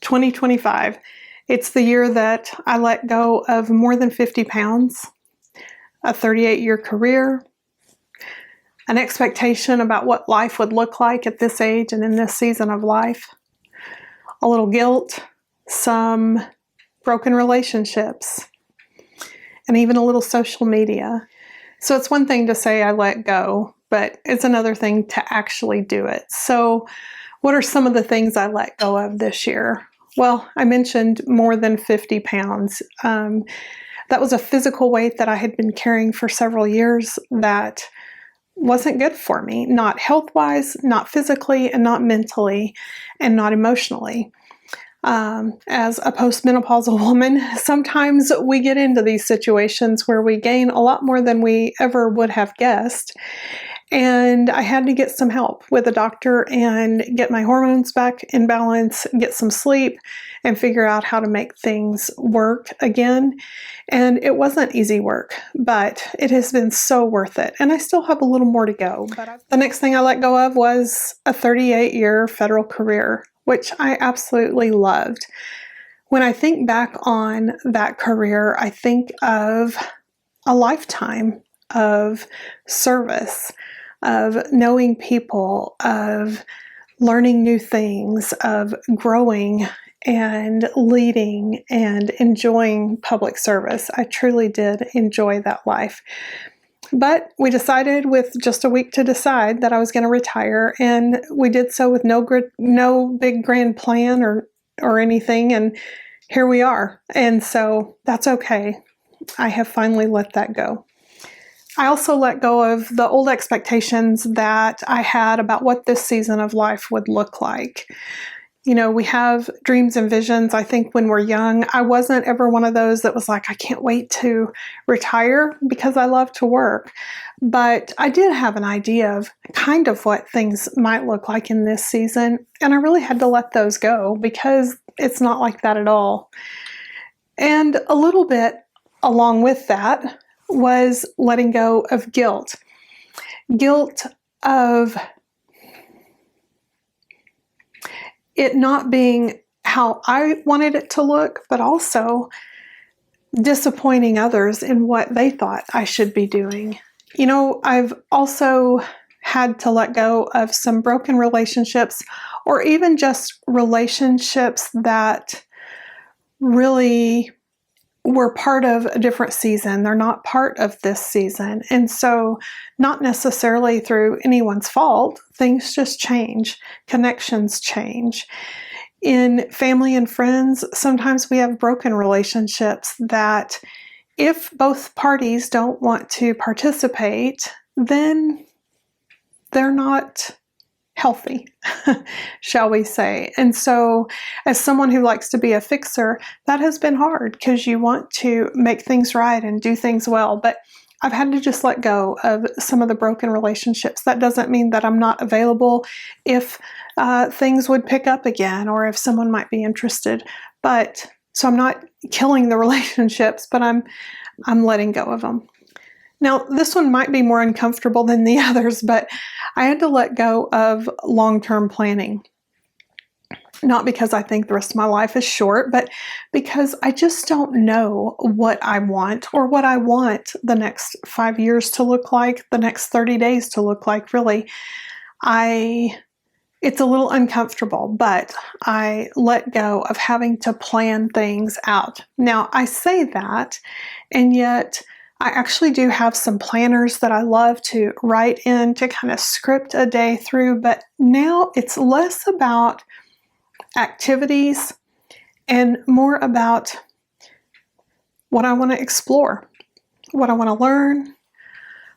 2025. It's the year that I let go of more than 50 pounds, a 38-year career, an expectation about what life would look like at this age and in this season of life, a little guilt, some broken relationships, and even a little social media. So it's one thing to say I let go, but it's another thing to actually do it. So what are some of the things I let go of this year? Well, I mentioned more than 50 pounds. That was a physical weight that I had been carrying for several years that wasn't good for me, not health-wise, not physically, and not mentally, and not emotionally. As a postmenopausal woman, sometimes we get into these situations where we gain a lot more than we ever would have guessed. And I had to get some help with a doctor and get my hormones back in balance, get some sleep, and figure out how to make things work again. And it wasn't easy work, but it has been so worth it. And I still have a little more to go. But the next thing I let go of was a 38-year federal career, which I absolutely loved. When I think back on that career, I think of a lifetime of service, of knowing people, of learning new things, of growing and leading and enjoying public service. I truly did enjoy that life. But we decided with just a week to decide that I was going to retire, and we did so with no big grand plan or anything, and here we are. And so that's okay. I have finally let that go. I also let go of the old expectations that I had about what this season of life would look like. You know, we have dreams and visions. I think when we're young, I wasn't ever one of those that was like, I can't wait to retire because I love to work. But I did have an idea of kind of what things might look like in this season. And I really had to let those go because it's not like that at all. And a little bit along with that was letting go of guilt. Guilt of it not being how I wanted it to look, but also disappointing others in what they thought I should be doing. You know, I've also had to let go of some broken relationships, or even just relationships that really were part of a different season. They're not part of this season. And so not necessarily through anyone's fault, things just change. Connections change. In family and friends, sometimes we have broken relationships that if both parties don't want to participate, then they're not healthy, shall we say. And so as someone who likes to be a fixer, that has been hard because you want to make things right and do things well. But I've had to just let go of some of the broken relationships. That doesn't mean that I'm not available if things would pick up again or if someone might be interested. But so I'm not killing the relationships, but I'm letting go of them. Now, this one might be more uncomfortable than the others, but I had to let go of long-term planning. Not because I think the rest of my life is short, but because I just don't know what I want or what I want the next 5 years to look like, the next 30 days to look like, really. It's a little uncomfortable, but I let go of having to plan things out. Now, I say that, and yet I actually do have some planners that I love to write in to kind of script a day through, but now it's less about activities and more about what I want to explore, what I want to learn,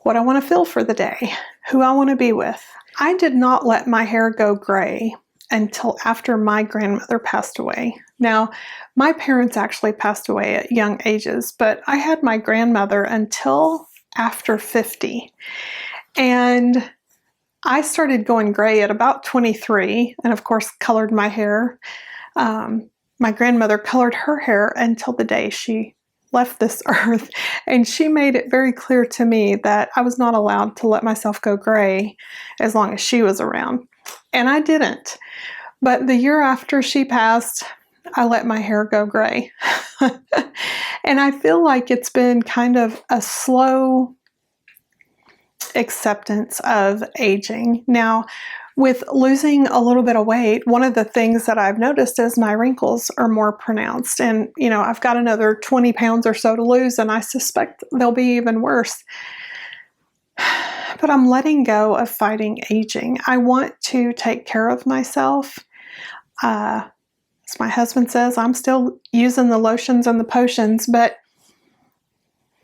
what I want to feel for the day, who I want to be with. I did not let my hair go gray until after my grandmother passed away. Now, my parents actually passed away at young ages, but I had my grandmother until after 50. And I started going gray at about 23, and of course colored my hair. My grandmother colored her hair until the day she left this earth, and she made it very clear to me that I was not allowed to let myself go gray as long as she was around. And I didn't. But the year after she passed, I let my hair go gray. And I feel like it's been kind of a slow acceptance of aging. Now, with losing a little bit of weight, one of the things that I've noticed is my wrinkles are more pronounced. And, I've got another 20 pounds or so to lose, and I suspect they'll be even worse. But I'm letting go of fighting aging. I want to take care of myself. As my husband says, I'm still using the lotions and the potions, but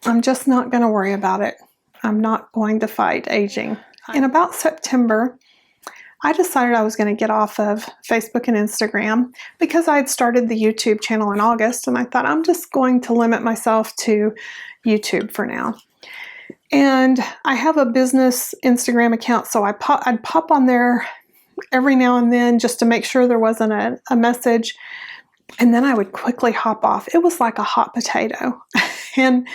I'm just not going to worry about it. I'm not going to fight aging. In about September, I decided I was going to get off of Facebook and Instagram because I had started the YouTube channel in August, and I thought I'm just going to limit myself to YouTube for now. And I have a business Instagram account, so I'd pop on there every now and then just to make sure there wasn't a message, and then I would quickly hop off. It was like a hot potato. And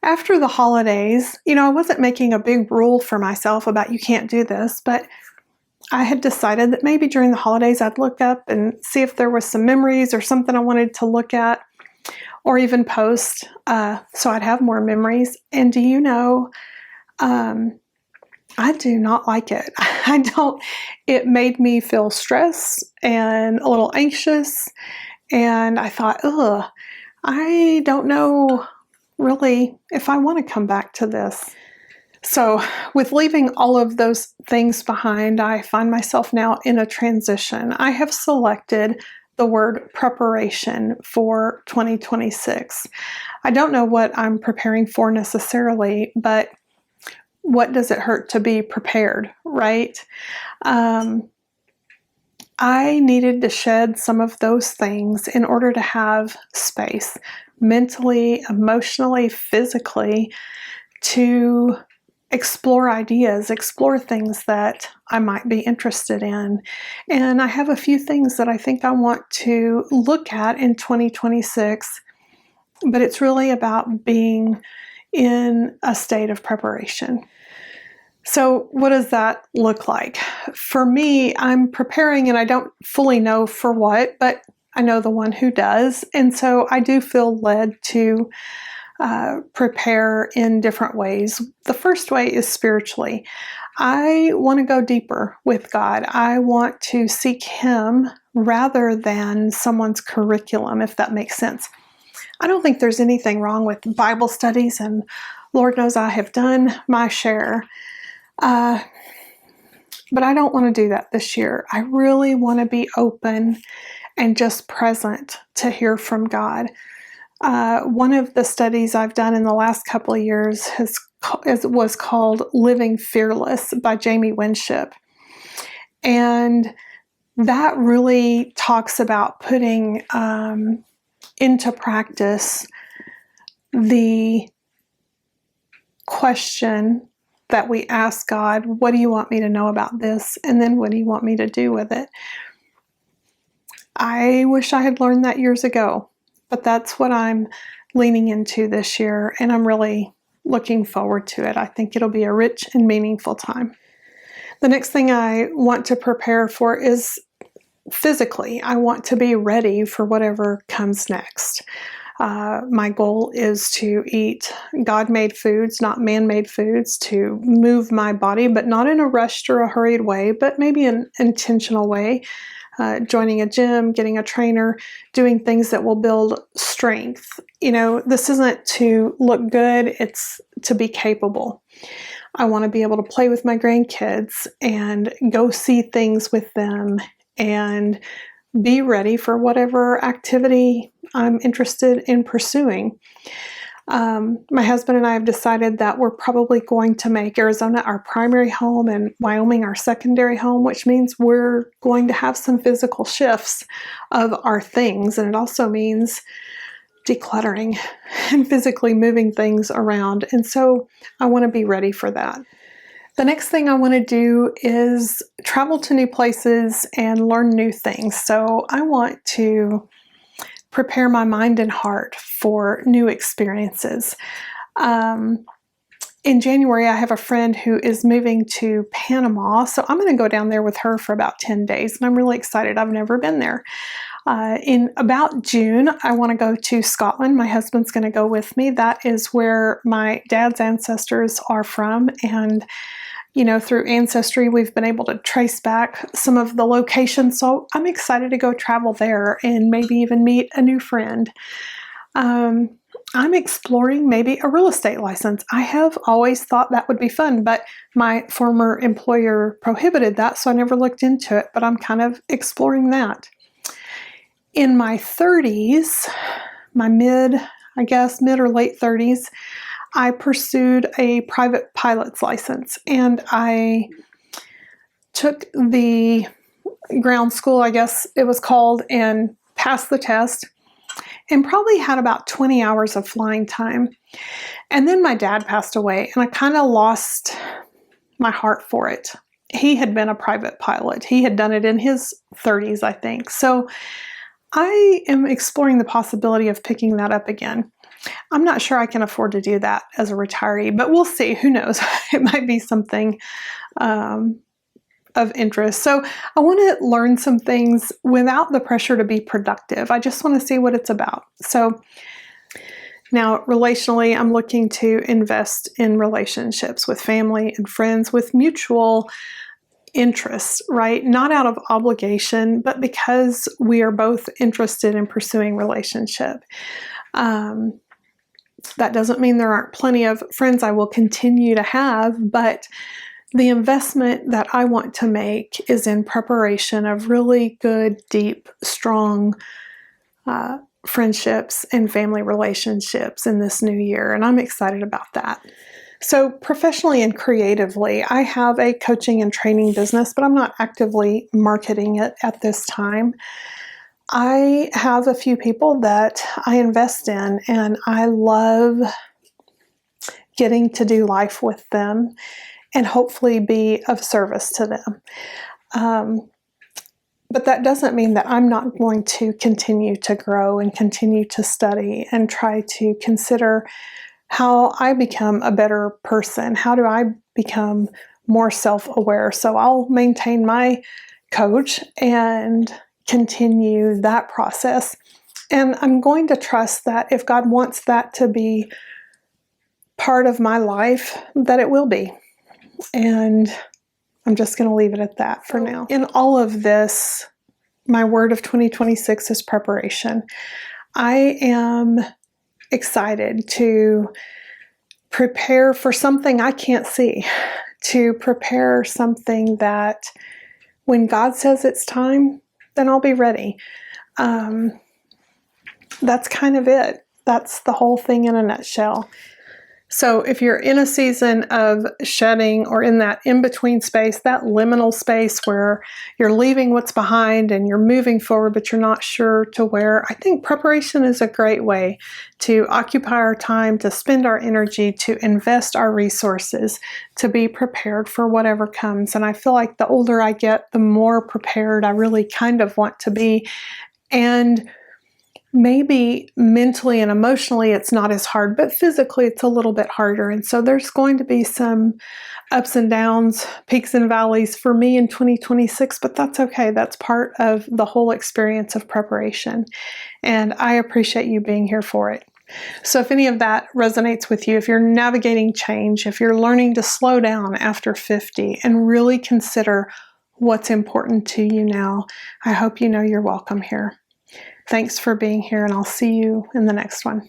after the holidays, I wasn't making a big rule for myself about you can't do this, but I had decided that maybe during the holidays I'd look up and see if there was some memories or something I wanted to look at or even post, so I'd have more memories. And do you know, I do not like it. It made me feel stressed and a little anxious. And I thought, I don't know really if I want to come back to this. So with leaving all of those things behind, I find myself now in a transition. I have selected the word preparation for 2026. I don't know what I'm preparing for necessarily, but what does it hurt to be prepared, right? I needed to shed some of those things in order to have space, mentally, emotionally, physically, to explore ideas, explore things that I might be interested in. And I have a few things that I think I want to look at in 2026, but it's really about being in a state of preparation. So what does that look like? For me, I'm preparing, and I don't fully know for what, but I know the one who does. And so I do feel led to prepare in different ways. The first way is spiritually. I want to go deeper with God. I want to seek Him rather than someone's curriculum, if that makes sense. I don't think there's anything wrong with Bible studies, and Lord knows I have done my share. But I don't want to do that this year. I really want to be open and just present to hear from God. One of the studies I've done in the last couple of years was called Living Fearless by Jamie Winship. And that really talks about putting into practice the question that we ask God, what do you want me to know about this? And then what do you want me to do with it? I wish I had learned that years ago. But that's what I'm leaning into this year, and I'm really looking forward to it. I think it'll be a rich and meaningful time. The next thing I want to prepare for is physically. I want to be ready for whatever comes next. My goal is to eat God-made foods, not man-made foods, to move my body, but not in a rushed or a hurried way, but maybe an intentional way. Joining a gym, getting a trainer, doing things that will build strength. This isn't to look good, it's to be capable. I want to be able to play with my grandkids and go see things with them and be ready for whatever activity I'm interested in pursuing. My husband and I have decided that we're probably going to make Arizona our primary home and Wyoming our secondary home, which means we're going to have some physical shifts of our things. And it also means decluttering and physically moving things around. And so I want to be ready for that. The next thing I want to do is travel to new places and learn new things. So I want to prepare my mind and heart for new experiences. In January, I have a friend who is moving to Panama, so I'm going to go down there with her for about 10 days, and I'm really excited. I've never been there. In about June, I want to go to Scotland. My husband's going to go with me. That is where my dad's ancestors are from. And, you know, through Ancestry, we've been able to trace back some of the locations. So I'm excited to go travel there and maybe even meet a new friend. I'm exploring maybe a real estate license. I have always thought that would be fun, but my former employer prohibited that, so I never looked into it, but I'm kind of exploring that. In my 30s, my mid or late 30s, I pursued a private pilot's license, and I took the ground school, I guess it was called, and passed the test, and probably had about 20 hours of flying time. And then my dad passed away, and I kind of lost my heart for it. He had been a private pilot. He had done it in his 30s, I think. So I am exploring the possibility of picking that up again. I'm not sure I can afford to do that as a retiree, but we'll see. Who knows? It might be something of interest. So I want to learn some things without the pressure to be productive. I just want to see what it's about. So now, relationally, I'm looking to invest in relationships with family and friends with mutual interests, right? Not out of obligation, but because we are both interested in pursuing relationship. That doesn't mean there aren't plenty of friends I will continue to have, but the investment that I want to make is in preparation of really good, deep, strong friendships and family relationships in this new year, and I'm excited about that. So professionally and creatively, I have a coaching and training business, but I'm not actively marketing it at this time. I have a few people that I invest in, and I love getting to do life with them and hopefully be of service to them. But that doesn't mean that I'm not going to continue to grow and continue to study and try to consider how I become a better person. How do I become more self-aware? So I'll maintain my coach and continue that process. And I'm going to trust that if God wants that to be part of my life, that it will be. And I'm just going to leave it at that for now. In all of this, my word of 2026 is preparation. I am excited to prepare for something I can't see, to prepare something that when God says it's time, then I'll be ready. That's kind of it. That's the whole thing in a nutshell. So if you're in a season of shedding or in that in-between space, that liminal space where you're leaving what's behind and you're moving forward, but you're not sure to where, I think preparation is a great way to occupy our time, to spend our energy, to invest our resources, to be prepared for whatever comes. And I feel like the older I get, the more prepared I really kind of want to be. And maybe mentally and emotionally it's not as hard, but physically it's a little bit harder. And so there's going to be some ups and downs, peaks and valleys for me in 2026, but that's okay. That's part of the whole experience of preparation. And I appreciate you being here for it. So if any of that resonates with you, if you're navigating change, if you're learning to slow down after 50 and really consider what's important to you now, I hope you know you're welcome here. Thanks for being here, and I'll see you in the next one.